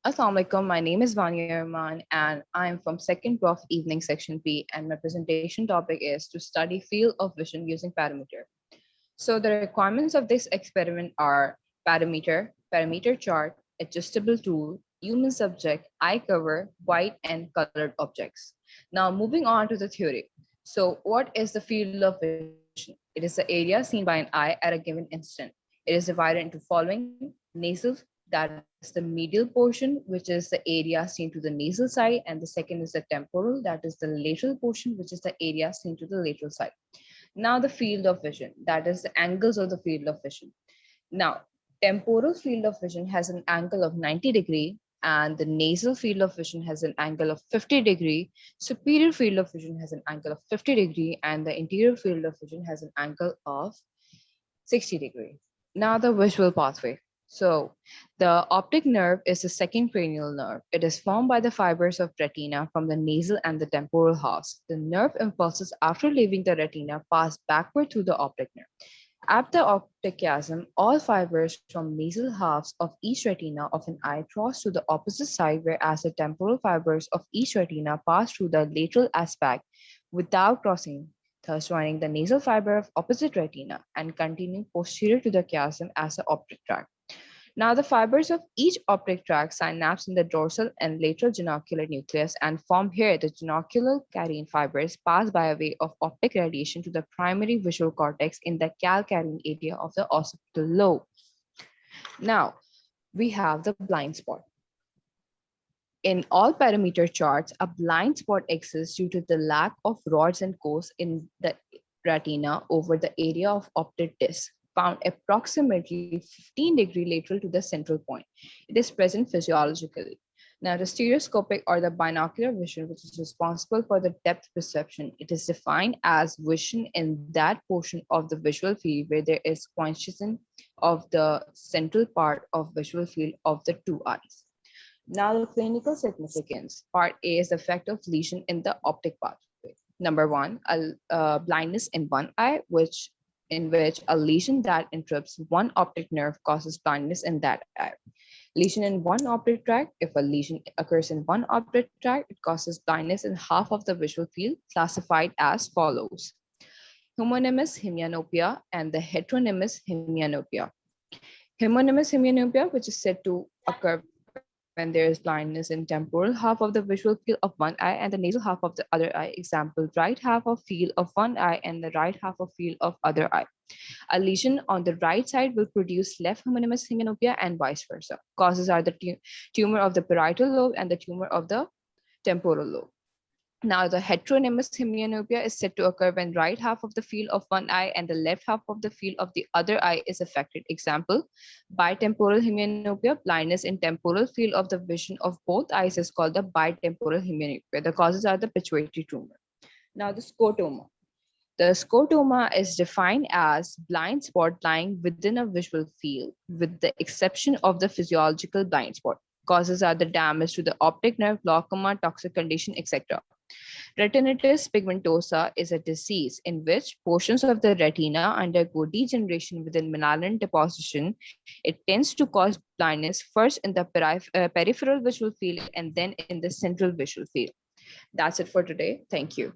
Assalamu alaikum. My name is Vania Rahman and I'm from second prof evening section B and my presentation topic is to study field of vision using parameter. So the requirements of this experiment are parameter, parameter chart, adjustable tool, human subject, eye cover, white and colored objects. Now moving on to the theory. So what is the field of vision? It is the area seen by an eye at a given instant. It is divided into following nasal, that is the medial portion, which is the area seen to the nasal side, and the second is the temporal, that is the lateral portion, which is the area seen to the lateral side. Now the field of vision, that is the angles of the field of vision. Now, temporal field of vision has an angle of 90-degree and the nasal field of vision has an angle of 50-degree. Superior field of vision has an angle of 50-degree and the interior field of vision has an angle of 60-degree. Now the visual pathway. So the optic nerve is the second cranial nerve. It is formed by the fibers of retina from the nasal and the temporal halves. The nerve impulses after leaving the retina pass backward through the optic nerve. At the optic chiasm, all fibers from nasal halves of each retina of an eye cross to the opposite side, whereas the temporal fibers of each retina pass through the lateral aspect without crossing, thus joining the nasal fiber of opposite retina and continuing posterior to the chiasm as the optic tract. Now, the fibers of each optic tract synapse in the dorsal and lateral genocular nucleus and form here the genocular carine fibers pass by way of optic radiation to the primary visual cortex in the calcarine area of the occipital lobe. Now, we have the blind spot. In all parameter charts, a blind spot exists due to the lack of rods and cones in the retina over the area of optic disc, found approximately 15-degree lateral to the central point. It is present physiologically. Now, the stereoscopic or the binocular vision, which is responsible for the depth perception, it is defined as vision in that portion of the visual field where there is coincidence of the central part of visual field of the two eyes. Now, the clinical significance. Part A is the effect of lesion in the optic pathway. Number one, blindness in one eye, in which a lesion that interrupts one optic nerve causes blindness in that eye. Lesion in one optic tract. If a lesion occurs in one optic tract, it causes blindness in half of the visual field, classified as follows: homonymous hemianopia and the heteronymous hemianopia. Homonymous hemianopia, which is said to occur when there is blindness in temporal half of the visual field of one eye and the nasal half of the other eye. Example, right half of field of one eye and the right half of field of other eye. A lesion on the right side will produce left homonymous hemianopia and vice versa. Causes are the tumor of the parietal lobe and the tumor of the temporal lobe. Now, the heteronymous hemianopia is said to occur when right half of the field of one eye and the left half of the field of the other eye is affected. Example, bitemporal hemianopia, blindness in temporal field of the vision of both eyes is called the bitemporal hemianopia. The causes are the pituitary tumor. Now, the scotoma. The scotoma is defined as blind spot lying within a visual field, with the exception of the physiological blind spot. Causes are the damage to the optic nerve, glaucoma, toxic condition, etc. Retinitis pigmentosa is a disease in which portions of the retina undergo degeneration within melanin deposition. It tends to cause blindness first in the peripheral visual field and then in the central visual field. That's it for today. Thank you.